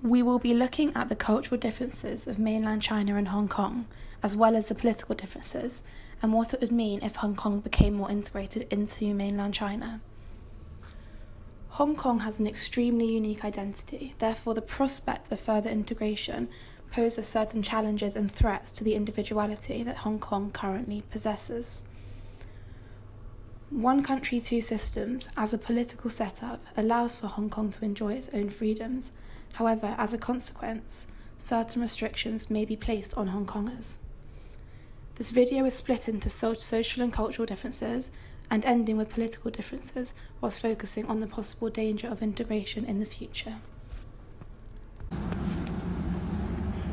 We will be looking at the cultural differences of mainland China and Hong Kong, as well as the political differences, and what it would mean if Hong Kong became more integrated into mainland China. Hong Kong has an extremely unique identity, therefore the prospect of further integration poses certain challenges and threats to the individuality that Hong Kong currently possesses. One country, two systems, as a political setup, allows for Hong Kong to enjoy its own freedoms. However, as a consequence, certain restrictions may be placed on Hong Kongers. This video is split into social and cultural differences and ending with political differences, whilst focusing on the possible danger of integration in the future.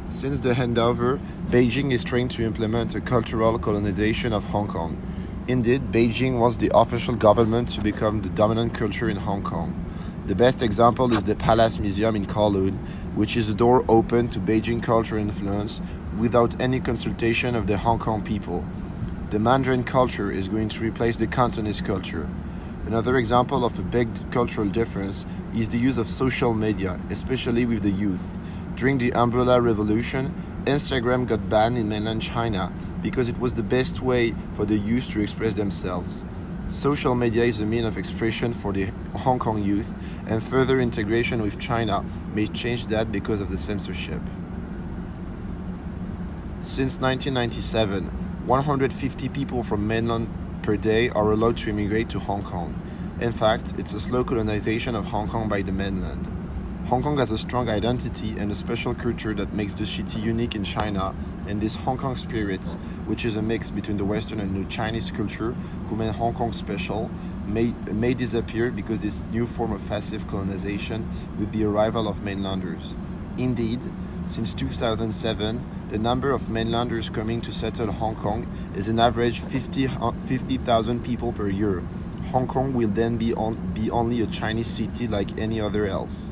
Since the handover, Beijing is trying to implement a cultural colonization of Hong Kong. Indeed, Beijing wants the official government to become the dominant culture in Hong Kong. The best example is the Palace Museum in Kowloon, which is a door open to Beijing cultural influence without any consultation of the Hong Kong people. The Mandarin culture is going to replace the Cantonese culture. Another example of a big cultural difference is the use of social media, especially with the youth. During the Umbrella Revolution, Instagram got banned in mainland China because it was the best way for the youth to express themselves. Social media is a means of expression for the Hong Kong youth, and further integration with China may change that because of the censorship. Since 1997, 150 people from mainland per day are allowed to immigrate to Hong Kong. In fact, it's a slow colonization of Hong Kong by the mainland. Hong Kong has a strong identity and a special culture that makes the city unique in China, and this Hong Kong spirit, which is a mix between the Western and new Chinese culture, who made Hong Kong special, may disappear because this new form of passive colonization with the arrival of mainlanders. Indeed, since 2007, the number of mainlanders coming to settle Hong Kong is an average 50,000 people per year. Hong Kong will then be only a Chinese city like any other else.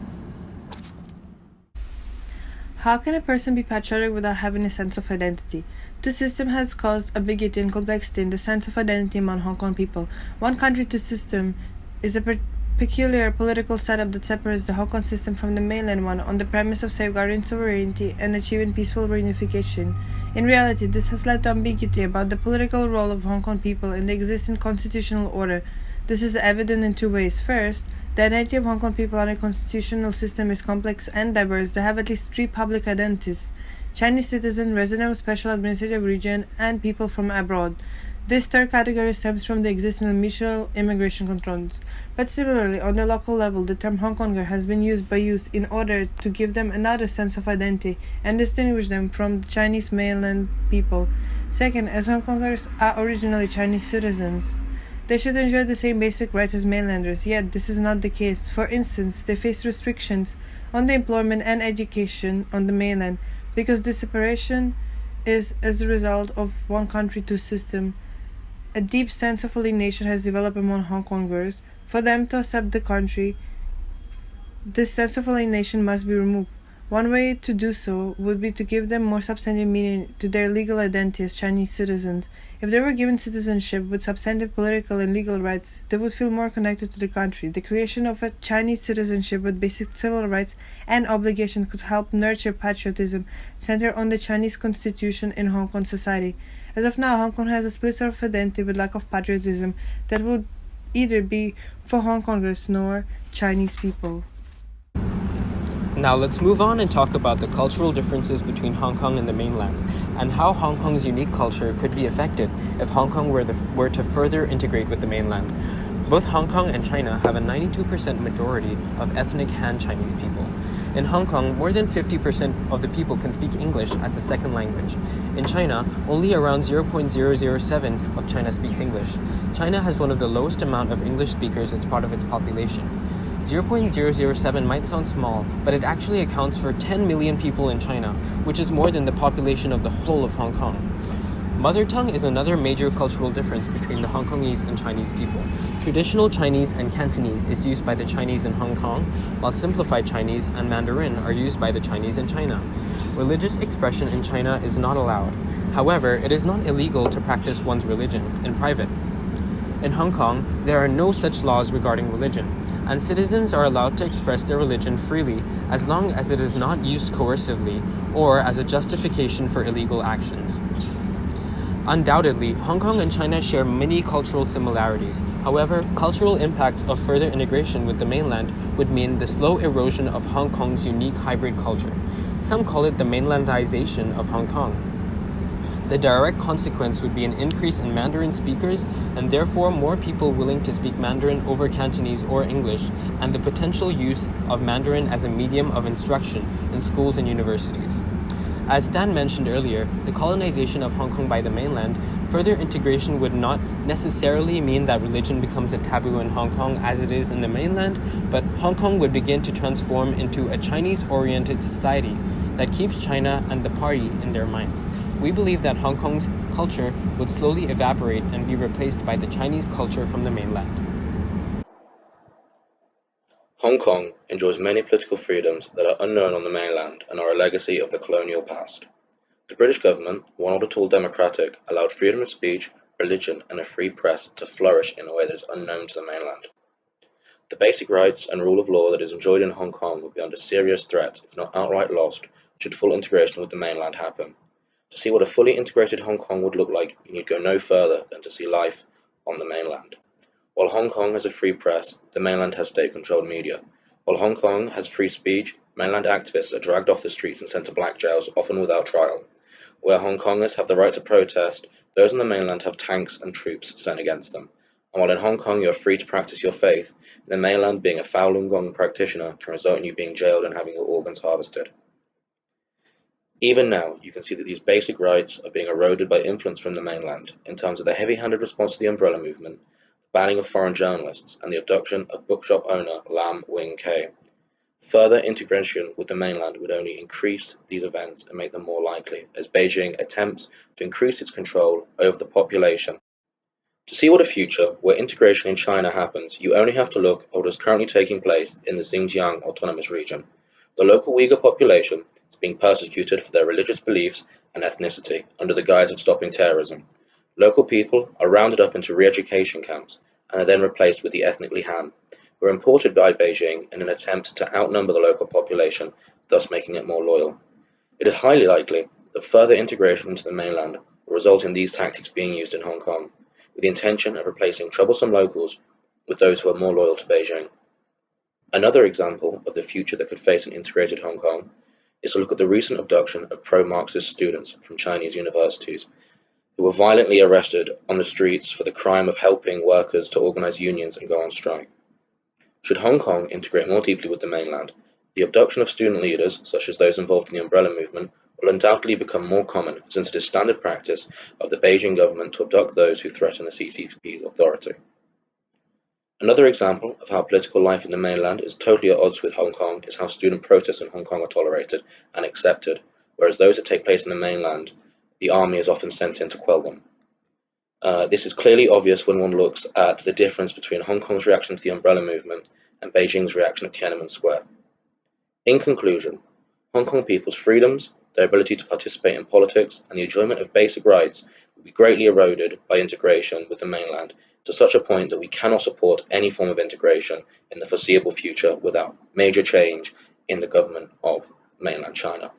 How can a person be patriotic without having a sense of identity? This system has caused ambiguity and complexity in the sense of identity among Hong Kong people. One country, two system is a peculiar political setup that separates the Hong Kong system from the mainland one on the premise of safeguarding sovereignty and achieving peaceful reunification. In reality, this has led to ambiguity about the political role of Hong Kong people in the existing constitutional order. This is evident in two ways. First, the identity of Hong Kong people under a constitutional system is complex and diverse. They have at least three public identities: Chinese citizen, resident of special administrative region, and people from abroad. This third category stems from the existing mutual immigration controls. But similarly, on the local level, the term Hong Konger has been used by youth in order to give them another sense of identity and distinguish them from the Chinese mainland people. Second, as Hong Kongers are originally Chinese citizens, they should enjoy the same basic rights as mainlanders, yet this is not the case. For instance, they face restrictions on the employment and education on the mainland because this separation is as a result of one country, two system. A deep sense of alienation has developed among Hong Kongers. For them to accept the country, this sense of alienation must be removed. One way to do so would be to give them more substantive meaning to their legal identity as Chinese citizens. If they were given citizenship with substantive political and legal rights, they would feel more connected to the country. The creation of a Chinese citizenship with basic civil rights and obligations could help nurture patriotism centered on the Chinese constitution in Hong Kong society. As of now, Hong Kong has a split sort of identity with lack of patriotism that would either be for Hong Kongers nor Chinese people. Now let's move on and talk about the cultural differences between Hong Kong and the mainland, and how Hong Kong's unique culture could be affected if Hong Kong were to further integrate with the mainland. Both Hong Kong and China have a 92% majority of ethnic Han Chinese people. In Hong Kong, more than 50% of the people can speak English as a second language. In China, only around 0.007 of China speaks English. China has one of the lowest amount of English speakers as part of its population. 0.007 might sound small, but it actually accounts for 10 million people in China, which is more than the population of the whole of Hong Kong. Mother tongue is another major cultural difference between the Hong Kongese and Chinese people. Traditional Chinese and Cantonese is used by the Chinese in Hong Kong, while simplified Chinese and Mandarin are used by the Chinese in China. Religious expression in China is not allowed. However, it is not illegal to practice one's religion in private. In Hong Kong, there are no such laws regarding religion. and citizens are allowed to express their religion freely as long as it is not used coercively or as a justification for illegal actions. Undoubtedly, Hong Kong and China share many cultural similarities. However, cultural impacts of further integration with the mainland would mean the slow erosion of Hong Kong's unique hybrid culture. Some call it the mainlandization of Hong Kong. The direct consequence would be an increase in Mandarin speakers and therefore more people willing to speak Mandarin over Cantonese or English, and the potential use of Mandarin as a medium of instruction in schools and universities. As Stan mentioned earlier, the colonization of Hong Kong by the mainland, further integration would not necessarily mean that religion becomes a taboo in Hong Kong as it is in the mainland, but Hong Kong would begin to transform into a Chinese-oriented society that keeps China and the party in their minds. We believe that Hong Kong's culture would slowly evaporate and be replaced by the Chinese culture from the mainland. Hong Kong enjoys many political freedoms that are unknown on the mainland and are a legacy of the colonial past. The British government, while not at all democratic, allowed freedom of speech, religion, and a free press to flourish in a way that is unknown to the mainland. The basic rights and rule of law that is enjoyed in Hong Kong would be under serious threat, if not outright lost, should full integration with the mainland happen. To see what a fully integrated Hong Kong would look like, you need go no further than to see life on the mainland. While Hong Kong has a free press, the mainland has state-controlled media. While Hong Kong has free speech, mainland activists are dragged off the streets and sent to black jails, often without trial. Where Hong Kongers have the right to protest, those on the mainland have tanks and troops sent against them. And while in Hong Kong you are free to practice your faith, in the mainland being a Falun Gong practitioner can result in you being jailed and having your organs harvested. Even now, you can see that these basic rights are being eroded by influence from the mainland, in terms of the heavy-handed response to the umbrella movement, banning of foreign journalists, and the abduction of bookshop owner Lam Wing Kei. Further integration with the mainland would only increase these events and make them more likely, as Beijing attempts to increase its control over the population. To see what a future where integration in China happens, you only have to look at what is currently taking place in the Xinjiang Autonomous Region. The local Uyghur population is being persecuted for their religious beliefs and ethnicity under the guise of stopping terrorism. Local people are rounded up into re-education camps and are then replaced with the ethnically Han, who are imported by Beijing in an attempt to outnumber the local population, thus making it more loyal. It is highly likely that further integration into the mainland will result in these tactics being used in Hong Kong, with the intention of replacing troublesome locals with those who are more loyal to Beijing. Another example of the future that could face an integrated Hong Kong is to look at the recent abduction of pro-Marxist students from Chinese universities, who were violently arrested on the streets for the crime of helping workers to organize unions and go on strike. Should Hong Kong integrate more deeply with the mainland, the abduction of student leaders, such as those involved in the umbrella movement, will undoubtedly become more common, since it is standard practice of the Beijing government to abduct those who threaten the CCP's authority. Another example of how political life in the mainland is totally at odds with Hong Kong is how student protests in Hong Kong are tolerated and accepted, whereas those that take place in the mainland, the army is often sent in to quell them. This is clearly obvious when one looks at the difference between Hong Kong's reaction to the umbrella movement and Beijing's reaction at Tiananmen Square. In conclusion, Hong Kong people's freedoms, their ability to participate in politics, and the enjoyment of basic rights will be greatly eroded by integration with the mainland, to such a point that we cannot support any form of integration in the foreseeable future without major change in the government of mainland China.